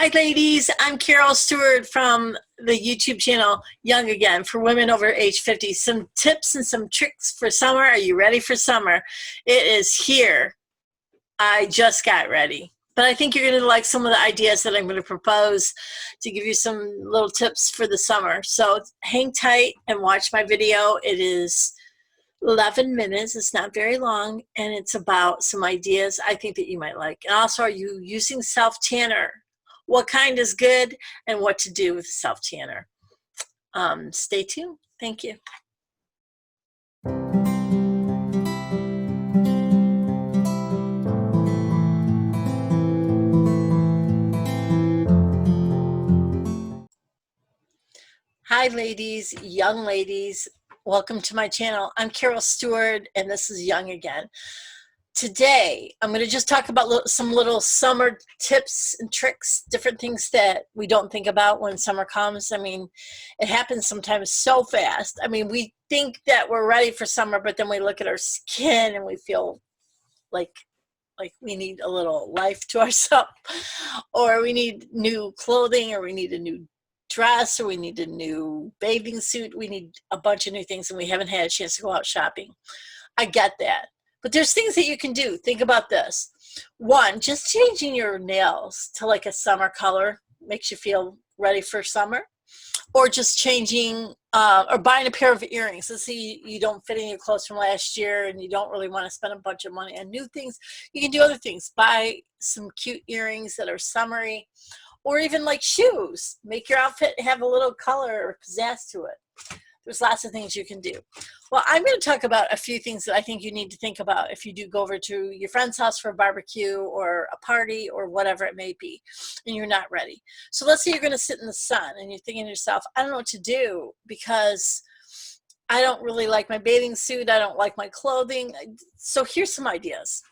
Hi ladies, I'm Carol Stewart from the YouTube channel Young Again for women over age 50. Some tips and some tricks for summer. Are you ready for summer? It is here. I just got ready. But I think you're going to like some of the ideas that I'm going to propose to give you some little tips for the summer. So hang tight and watch my video. It is 11 minutes. It's not very long, and it's about some ideas I think that you might like. And also, are you using self-tanner? What kind is good and what to do with self-tanner. Stay tuned. Thank you. Hi ladies, young ladies. Welcome to my channel. I'm Carol Stewart and this is Young Again. Today, I'm going to just talk about some little summer tips and tricks, different things that we don't think about when summer comes. I mean, it happens sometimes so fast. I mean, we think that we're ready for summer, but then we look at our skin and we feel like we need a little life to ourselves, or we need new clothing, or we need a new dress, or we need a new bathing suit. We need a bunch of new things and we haven't had a chance to go out shopping. I get that. But there's things that you can do. Think about this. One, just changing your nails to like a summer color makes you feel ready for summer. Or just changing or buying a pair of earrings. Let's say you don't fit in your clothes from last year and you don't really want to spend a bunch of money on new things. You can do other things. Buy some cute earrings that are summery, or even like shoes. Make your outfit have a little color or pizzazz to it. There's lots of things you can do. Well, I'm going to talk about a few things that I think you need to think about if you do go over to your friend's house for a barbecue or a party or whatever it may be, and you're not ready. So let's say you're going to sit in the sun and you're thinking to yourself, I don't know what to do because I don't really like my bathing suit. I don't like my clothing. So here's some ideas.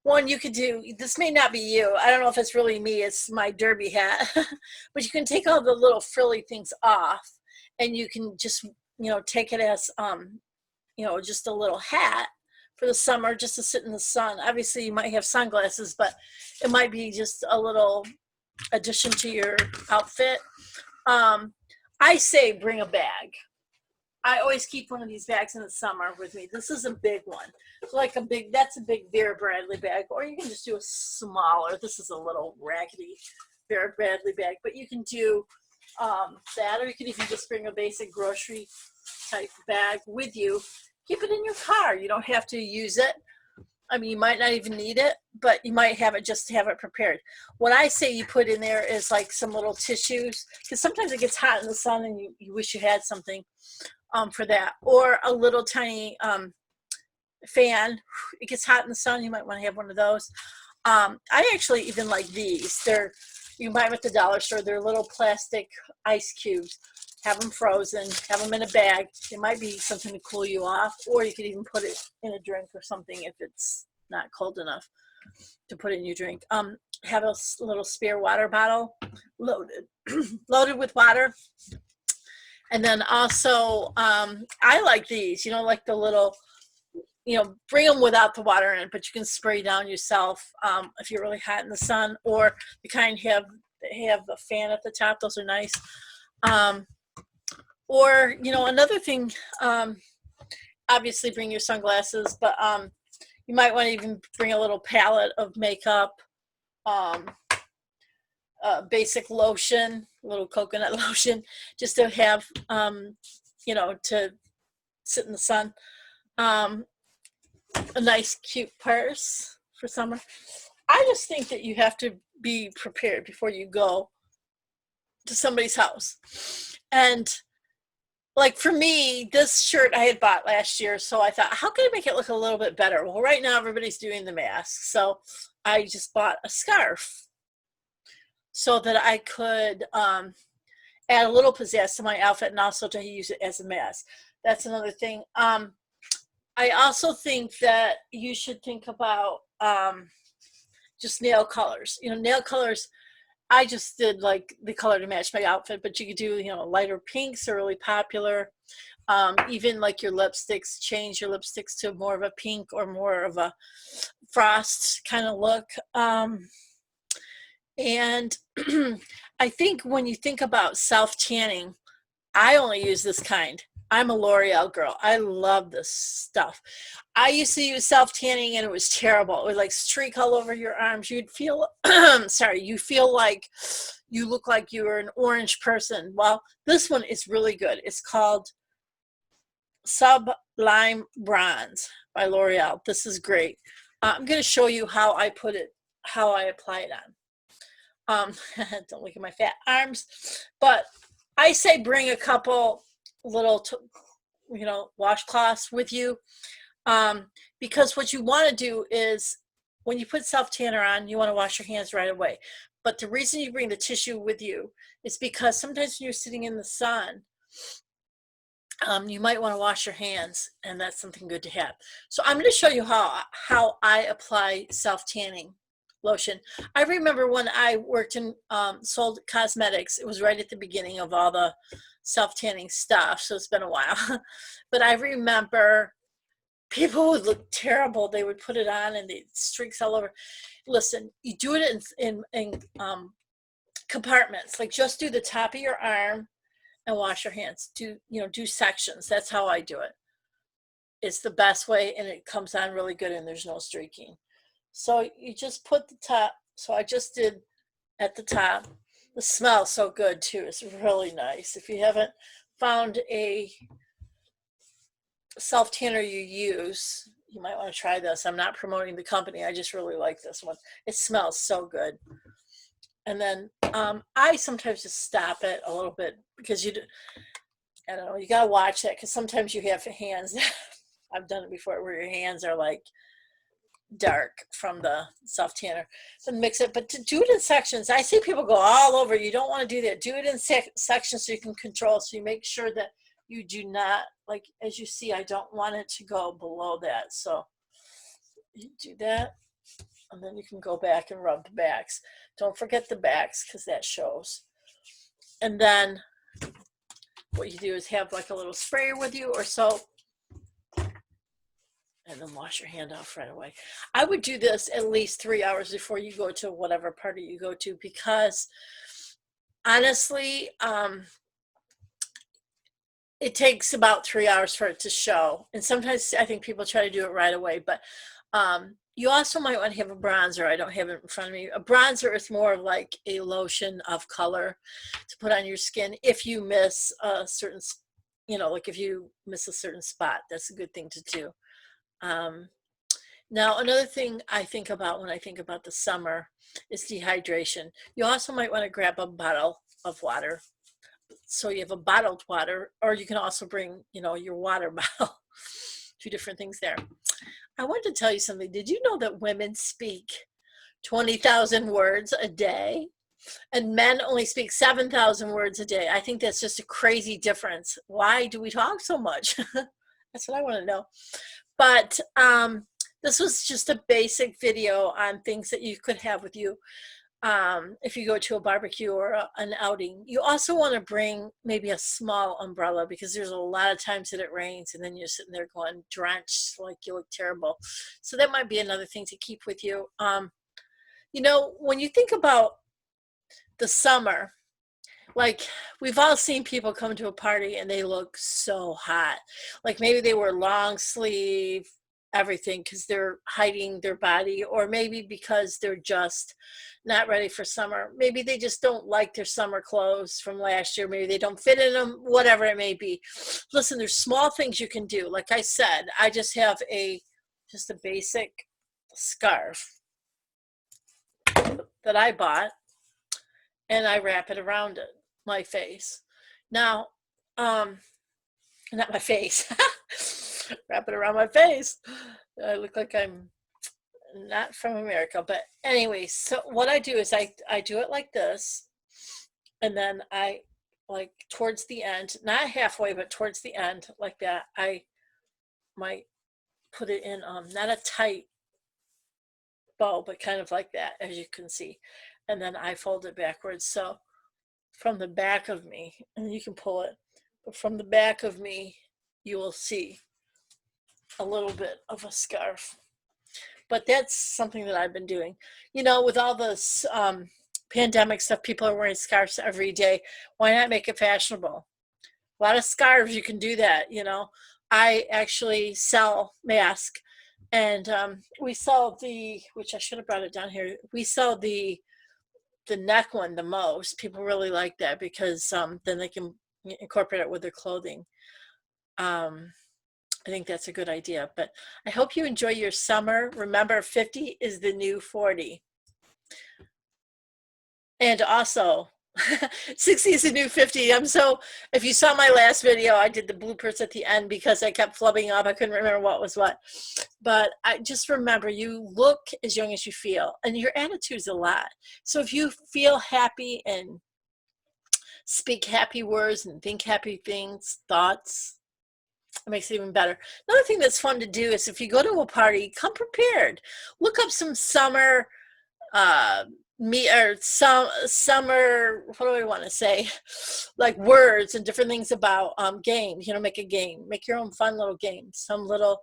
One, you could do, this may not be you. I don't know if it's really me. It's my derby hat. But you can take all the little frilly things off and you can just take it as, just a little hat for the summer, just to sit in the sun. Obviously, you might have sunglasses, but it might be just a little addition to your outfit. I say bring a bag. I always keep one of these bags in the summer with me. This is a big one. That's a big Vera Bradley bag, or you can just do a smaller. This is a little raggedy Vera Bradley bag, but you can do that, or you can even just bring a basic grocery type bag with you. Keep it in your car. You don't have to use it. I mean, you might not even need it, but you might have it just to have it prepared. What I say you put in there is like some little tissues, because sometimes it gets hot in the sun and you wish you had something for that, or a little tiny fan. It gets hot in the sun. You might want to have one of those. I actually even like these. You can buy them at the dollar store. They're little plastic ice cubes. Have them frozen, have them in a bag. It might be something to cool you off, or you could even put it in a drink or something if it's not cold enough to put in your drink. Have a little spare water bottle loaded, loaded with water. And then also, I like these, like the little, bring them without the water in it, but you can spray down yourself if you're really hot in the sun, or the kind have a fan at the top. Those are nice. Or, another thing, obviously bring your sunglasses, but you might want to even bring a little palette of makeup, basic lotion, a little coconut lotion, just to have, to sit in the sun. A nice, cute purse for summer. I just think that you have to be prepared before you go to somebody's house. And like for me, this shirt I had bought last year, so I thought, how can I make it look a little bit better? Well, right now everybody's doing the mask, so I just bought a scarf so that I could add a little pizzazz to my outfit and also to use it as a mask. That's another thing. I also think that you should think about just nail colors. Nail colors, I just did like the color to match my outfit, but you could do, lighter pinks are really popular. Even like your lipsticks, change your lipsticks to more of a pink or more of a frost kind of look. And I think when you think about self-tanning, I only use this kind. I'm a L'Oreal girl. I love this stuff. I used to use self-tanning and it was terrible. It would like streak all over your arms. You'd feel, sorry, you feel like you look like you were an orange person. Well, this one is really good. It's called Sublime Bronze by L'Oreal. This is great. I'm going to show you how I put it, how I apply it on. Don't look at my fat arms, but I say bring a couple little, washcloths with you, because what you want to do is when you put self tanner on, you want to wash your hands right away. But the reason you bring the tissue with you is because sometimes when you're sitting in the sun, you might want to wash your hands, and that's something good to have. So I'm going to show you how I apply self tanning lotion. I remember when I worked in sold cosmetics, it was right at the beginning of all the self-tanning stuff, so it's been a while. But I remember people would look terrible. They would put it on and the streaks all over. Listen, you do it in compartments. Like just do the top of your arm and wash your hands. Do sections. That's how I do it. It's the best way, and it comes on really good, and there's no streaking. So you just put the top, so I just did at the top. The smells so good too. It's really nice. If you haven't found a self tanner you use, you might want to try this. I'm not promoting the company. I just really like this one. It smells so good. And then I sometimes just stop it a little bit because I don't know, you got to watch that because sometimes you have hands. I've done it before where your hands are like dark from the self tanner. So mix it, but to do it in sections. I see people go all over. You don't want to do that. Do it in sections so you can control. So you make sure that you do not, like as you see, I don't want it to go below that. So you do that, and then you can go back and rub the backs. Don't forget the backs because that shows. And then what you do is have like a little sprayer with you or soap, and then wash your hand off right away. I would do this at least 3 hours before you go to whatever party you go to, because honestly, it takes about 3 hours for it to show. And sometimes I think people try to do it right away, but you also might want to have a bronzer. I don't have it in front of me. A bronzer is more like a lotion of color to put on your skin if you miss a certain, like if you miss a certain spot. That's a good thing to do. Now, another thing I think about when I think about the summer is dehydration. You also might want to grab a bottle of water. So you have a bottled water, or you can also bring, your water bottle. Two different things there. I wanted to tell you something. Did you know that women speak 20,000 words a day and men only speak 7,000 words a day? I think that's just a crazy difference. Why do we talk so much? That's what I want to know. But this was just a basic video on things that you could have with you if you go to a barbecue or an outing. You also want to bring maybe a small umbrella, because there's a lot of times that it rains and then you're sitting there going drenched, like you look terrible. So that might be another thing to keep with you. When you think about the summer, like we've all seen people come to a party and they look so hot. Like maybe they wear long sleeve everything because they're hiding their body, or maybe because they're just not ready for summer. Maybe they just don't like their summer clothes from last year. Maybe they don't fit in them, whatever it may be. Listen, there's small things you can do. Like I said, I just have just a basic scarf that I bought, and I wrap it around my face. Now, not my face. Wrap it around my face. I look like I'm not from America, but anyway, so what I do is I do it like this, and then I, like towards the end, not halfway, but towards the end, like that, I might put it in not a tight bow, but kind of like that, as you can see, and then I fold it backwards. So from the back of me, and you can pull it, but from the back of me, you will see a little bit of a scarf. But that's something that I've been doing. With all this pandemic stuff, people are wearing scarves every day. Why not make it fashionable? A lot of scarves, you can do that, you know. I actually sell masks, and we sell the, which I should have brought it down here, we sell the neck one the most. People really like that because then they can incorporate it with their clothing. um, I think that's a good idea. But I hope you enjoy your summer. Remember, 50 is the new 40. And also, 60 is the new 50. If you saw my last video, I did the bloopers at the end because I kept flubbing up. I couldn't remember what was what. But I just remember, you look as young as you feel, and your attitude's a lot. So if you feel happy and speak happy words and think happy things, thoughts, it makes it even better. Another thing that's fun to do is if you go to a party, come prepared. Look up some summer uh summer, what do I want to say, like words and different things about games. You know, make a game, make your own fun little game, some little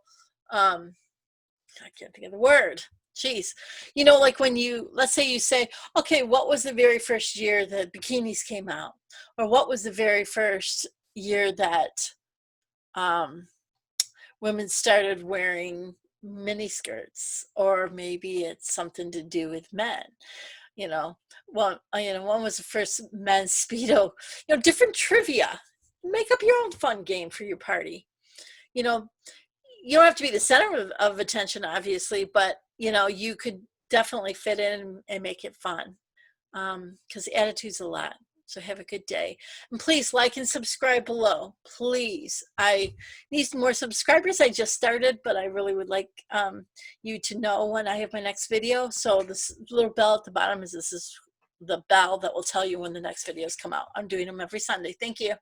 I can't think of the word. Jeez. You know, like when you, let's say you say, okay, what was the very first year that bikinis came out? Or what was the very first year that um, women started wearing mini skirts? Or maybe it's something to do with men. You know, one was the first men's Speedo. You know, different trivia. Make up your own fun game for your party. You know, you don't have to be the center of attention, obviously, but you know, you could definitely fit in and make it fun, because attitude's a lot. So have a good day, and please like and subscribe below, please. I need more subscribers. I just started, but I really would like you to know when I have my next video. So this little bell at the bottom, this is the bell that will tell you when the next videos come out. I'm doing them every Sunday. Thank you.